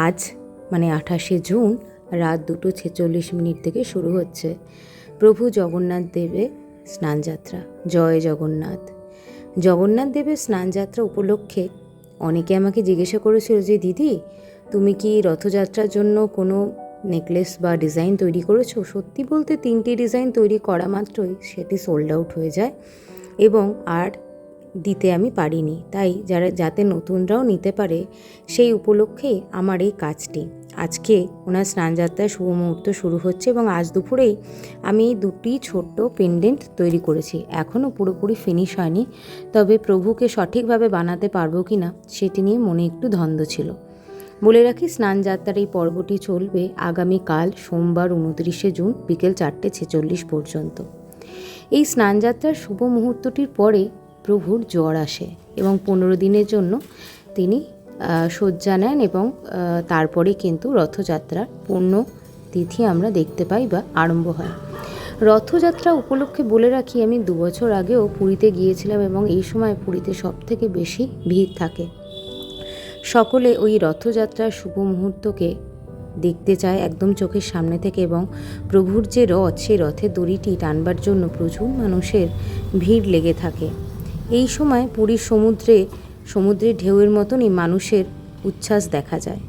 আজ মানে 28শে জুন রাত 2:46 থেকে শুরু হচ্ছে প্রভু জগন্নাথ দেবের স্নানযাত্রা। জয় জগন্নাথ। জগন্নাথ দেবের স্নানযাত্রা উপলক্ষে অনেকে আমাকে জিজ্ঞাসা করেছিল যে দিদি, তুমি কি রথযাত্রার জন্য কোনো নেকলেস বা ডিজাইন তৈরি করেছো? সত্যি বলতে 3টি ডিজাইন তৈরি করা মাত্রই সেটি সোল্ড আউট হয়ে যায় এবং আর দিতে আমি পারিনি। তাই যাতে নতুনরাও নিতে পারে সেই উপলক্ষেই আমার এই কাজটি। আজকে ওনার স্নানযাত্রার শুভ মুহূর্ত শুরু হচ্ছে এবং আজ দুপুরেই আমি এই 2টি ছোট্ট পেন্ডেন্ট তৈরি করেছি। এখনও পুরোপুরি ফিনিশ হয়নি, তবে প্রভুকে সঠিকভাবে বানাতে পারবো কি না সেটি নিয়ে মনে একটু দ্বন্দ্ব ছিল। বলে রাখি, স্নানযাত্রার এই পর্বটি চলবে আগামীকাল সোমবার 29শে জুন বিকেল 4:46 পর্যন্ত। এই স্নানযাত্রার শুভ মুহূর্তটির পরে প্রভুর জ্বর আসে এবং 15 দিনের জন্য তিনি শয্যা নেন এবং তারপরে কিন্তু রথযাত্রার পূর্ণ তিথি আমরা দেখতে পাই বা আরম্ভ হয়। রথযাত্রা উপলক্ষে বলে রাখি, আমি 2 বছর আগেও পুরীতে গিয়েছিলাম এবং এই সময় পুরীতে সবথেকে বেশি ভিড় থাকে। সকলে ওই রথযাত্রার শুভ মুহূর্তকে দেখতে চায় একদম চোখের সামনে থেকে এবং প্রভুর যে রথ, সেই রথের দড়িটি টানবার জন্য প্রচুর মানুষের ভিড় লেগে থাকে। এই সময় পুরীর সমুদ্রের ঢেউয়ের মতনই মানুষের উচ্ছ্বাস দেখা যায়।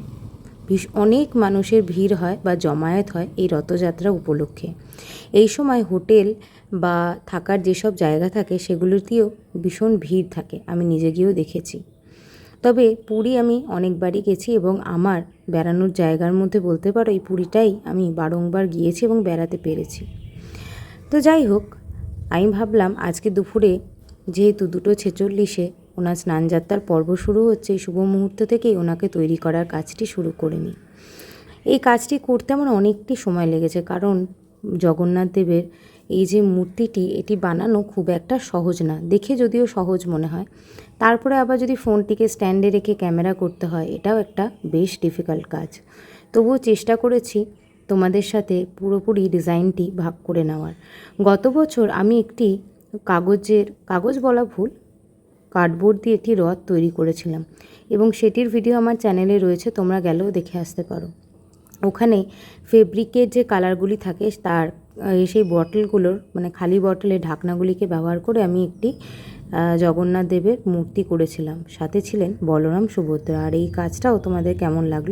অনেক মানুষের ভিড় হয় বা জমায়েত হয় এই রথযাত্রা উপলক্ষে। এই সময় হোটেল বা থাকার যেসব জায়গা থাকে সেগুলোতেও ভীষণ ভিড় থাকে, আমি নিজে গিয়েও দেখেছি। তবে পুরী আমি অনেকবারই গেছি এবং আমার বেড়ানোর জায়গার মধ্যে বলতে পারো এই পুরীটাই আমি বারংবার গিয়েছি এবং বেড়াতে পেরেছি। তো যাই হোক, আমি ভাবলাম আজকে দুপুরে যেহেতু 2:46 ওনার স্নানযাত্রার পর্ব শুরু হচ্ছে, এই শুভ মুহূর্ত থেকেই ওনাকে তৈরি করার কাজটি শুরু করে নিই। এই কাজটি করতে আমার অনেকটি সময় লেগেছে, কারণ জগন্নাথ দেবের এই যে মূর্তিটি, এটি বানানো খুব একটা সহজ না। দেখে যদিও সহজ মনে হয়, তারপরে আবার যদি ফোনটিকে স্ট্যান্ডে রেখে ক্যামেরা করতে হয়, এটাও একটা বেশ ডিফিকাল্ট কাজ। তবুও চেষ্টা করেছি তোমাদের সাথে পুরোপুরি ডিজাইনটি ভাগ করে নেওয়ার। গত বছর আমি একটি কাগজ বলা ভুল, কার্ডবোর্ড দিয়ে একটি রথ তৈরি করেছিলাম এবং সেটির ভিডিও আমার চ্যানেলে রয়েছে, তোমরা গেলেও দেখে আসতে পারো। ওখানে ফেব্রিকের যে কালারগুলি থাকে তার সেই বটলগুলোর মানে খালি বটলের ঢাকনাগুলিকে ব্যবহার করে আমি একটি জগন্নাথ দেবের মূর্তি করেছিলাম। সাথে ছিলেন বলরাম, সুভদ্রা। আর এই কাজটাও তোমাদের কেমন লাগলো